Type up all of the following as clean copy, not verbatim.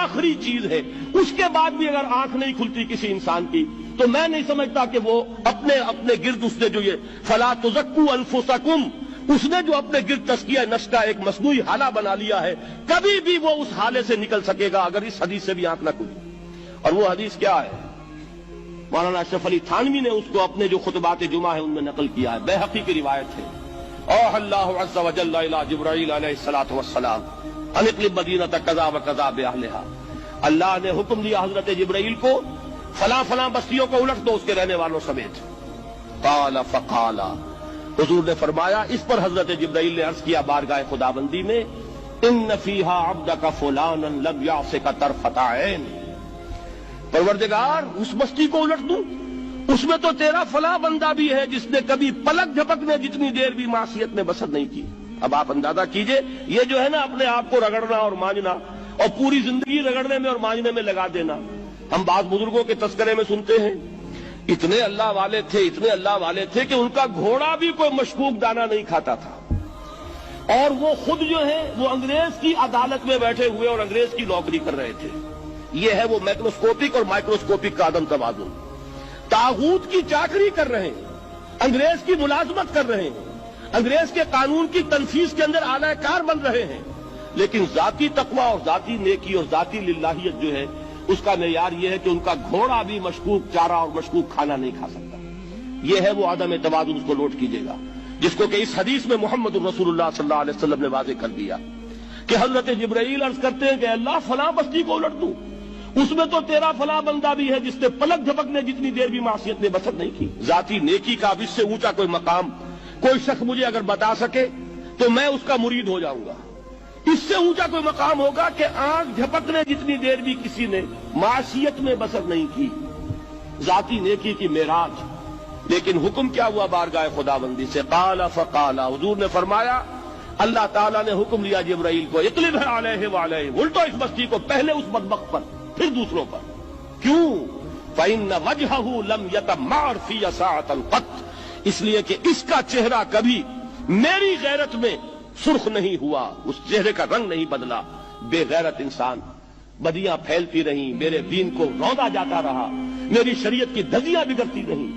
आखिरी चीज है, उसके बाद भी अगर आंख नहीं खुलती किसी इंसान की, तो मैं नहीं समझता कि वो अपने अपने गिर्द उसने जो ये फला तुज़क्कू अनफुसकुम, उसने जो अपने गिर्द तस्किया नफ्स का एक मसनूई हाला बना लिया है, कभी भी वो उस हाले से निकल सकेगा अगर इस हदीस से भी आंख न खुली। और वो हदीस क्या है? मौलाना अशरफ अली थानवी ने उसको अपने जो खुतबात जुमा है उनमें नकल किया है, बैहक़ी की रिवायत है। और अल्लाह अज़्ज़ा व जल्ला इला जिब्राईल अलैहिस्सलातु वस्सलाम अनिक़लिब मदीनत कज़ा व कज़ा बिअहलिहा, अल्लाह ने हुक्म दिया हजरत जिब्राईल को, फला फला बस्तियों को उलट दो उसके रहने वालों समेत। क़ाला फ़क़ाला, हुजूर ने फरमाया, इस पर हजरत जिब्राईल ने अर्ज किया बारगाह खुदाबंदी में, इन्न फ़ीहा अब्दका फुलानन लम यासिका तरफ़त ऐन, परवरदिगार उस बस्ती को उलट दूं, उसमें तो तेरा फला बंदा भी है जिसने कभी पलक झपकने जितनी देर भी मासियत में बसर नहीं की। अब आप अंदाजा कीजिए, ये जो है ना अपने आप को रगड़ना और मांझना, और पूरी जिंदगी रगड़ने में और मांझने में लगा देना। हम बात बुजुर्गों के तस्करे में सुनते हैं, इतने अल्लाह वाले थे, इतने अल्लाह वाले थे कि उनका घोड़ा भी कोई मशकूक दाना नहीं खाता था, और वो खुद जो है वो अंग्रेज की अदालत में बैठे हुए और अंग्रेज की नौकरी कर रहे थे। ये है वो मैक्रोस्कोपिक और माइक्रोस्कोपिक का अदम तवाज़ुन। तागूत की चाकरी कर रहे हैं, अंग्रेज की मुलाजमत कर रहे हैं, अंग्रेज के कानून की तनफीज के अंदर आलाकार बन रहे हैं, लेकिन जाती तकवा और जाती नेकी और जाती लिल्लाहियत जो है उसका मेयार यह है कि उनका घोड़ा भी मशकूक चारा और मशकूक खाना नहीं खा सकता। यह है वो आदम तवाज़ुन, उसको नोट कीजिएगा, जिसको कि इस हदीस में मोहम्मद रसूलुल्लाह सल्लल्लाहु अलैहि वसल्लम ने वाज़ेह कर दिया कि हजरत जिब्राईल अर्ज करते हैं कि अल्लाह फला बस्ती को उलट दूं, उसमें तो तेरा फला बंदा भी है जिसने पलक झपकने जितनी देर भी मासियत में बसर नहीं की। जाती नेकी का अब इससे ऊंचा कोई मकाम कोई शख्स मुझे अगर बता सके तो मैं उसका मुरीद हो जाऊंगा। इससे ऊंचा कोई मकाम होगा कि आंख झपकने जितनी देर भी किसी ने मासियत में बसर नहीं की, जाती नेकी की मेराज। लेकिन हुक्म क्या हुआ बारगाह खुदाबंदी से? क़ाला फ़क़ाला, हुजूर ने फरमाया, अल्लाह ताला ने हुक्म लिया जिब्राईल को, इक़लिब अलैहि व अलैहिम, उल्टो इस बस्ती को, पहले उस बदबख्त पर फिर दूसरों पर। क्यों? फ़इन्न वजहहु लम यतमअर फ़ी साअतन क़त, इसलिए कि इसका चेहरा कभी मेरी गैरत में सुर्ख नहीं हुआ, उस चेहरे का रंग नहीं बदला। बेगैरत इंसान, बदियां फैलती रहीं, मेरे दीन को रौंदा जाता रहा, मेरी शरीयत की धज्जियां बिगड़ती रहीं,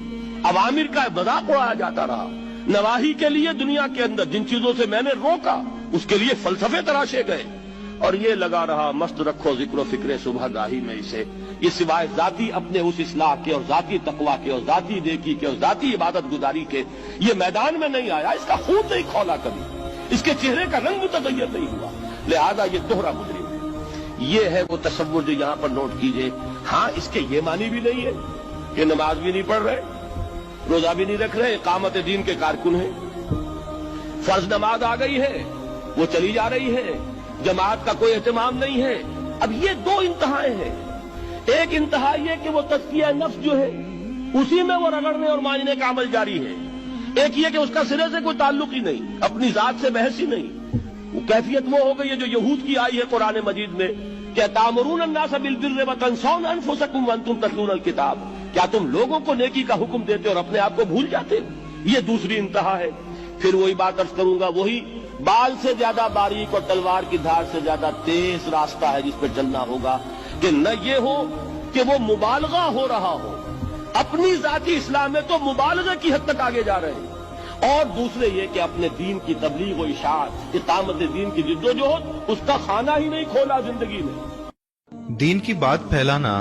अवामिर का मजाक उड़ाया जाता रहा, नवाही के लिए दुनिया के अंदर जिन चीजों से मैंने रोका उसके लिए फलसफे तराशे गए, और ये लगा रहा मस्त रखो जिक्र फिक्र सुबह गाही में इसे, ये सिवाय जाती अपने उस इस्लाह के और जाती तकवा के और जाती नेकी के और जाती इबादत गुजारी के ये मैदान में नहीं आया, इसका खून नहीं खौला कभी, इसके चेहरे का रंग मुतगय्यर नहीं हुआ, लिहाजा ये दोहरा मुजरिम है। ये है वो तसव्वुर जो यहां पर नोट कीजिए। हाँ, इसके ये मानी भी नहीं है कि नमाज भी नहीं पढ़ रहे, रोजा भी नहीं रख रहे, इकामत दीन के कारकुन हैं, फर्ज नमाज आ गई है वो चली जा रही है, जमात का कोई एहतमाम नहीं है। अब ये दो इंतहाएं हैं, एक इंतहा ये कि वो तज़किया नफ्स जो है उसी में वो रगड़ने और मांझने का अमल जारी है, एक ये कि उसका सिरे से कोई ताल्लुक ही नहीं, अपनी जात से बहस ही नहीं। वो कैफियत वो हो गई है जो यहूद की आई है कुरान मजीद में, क्या तामुरून अन्नास बिल बिर्रि व तंसौना अनफुसकुम व अंतुम ततलूनल किताब, क्या तुम लोगों को नेकी का हुक्म देते और अपने आप को भूल जाते हो? ये दूसरी इंतहा है। फिर वही बात अर्ज करूंगा, वही बाल से ज्यादा बारीक और तलवार की धार से ज्यादा तेज रास्ता है जिस पर चलना होगा, कि न ये हो कि वो मुबालगा हो रहा हो, अपनी जाती इस्लाम में तो मुबालगा की हद तक आगे जा रहे हैं, और दूसरे ये कि अपने दीन की तबलीग और इशाअत, इकामत दीन की जिद्दोजहद, उसका खाना ही नहीं खोला जिंदगी में। दीन की बात फैलाना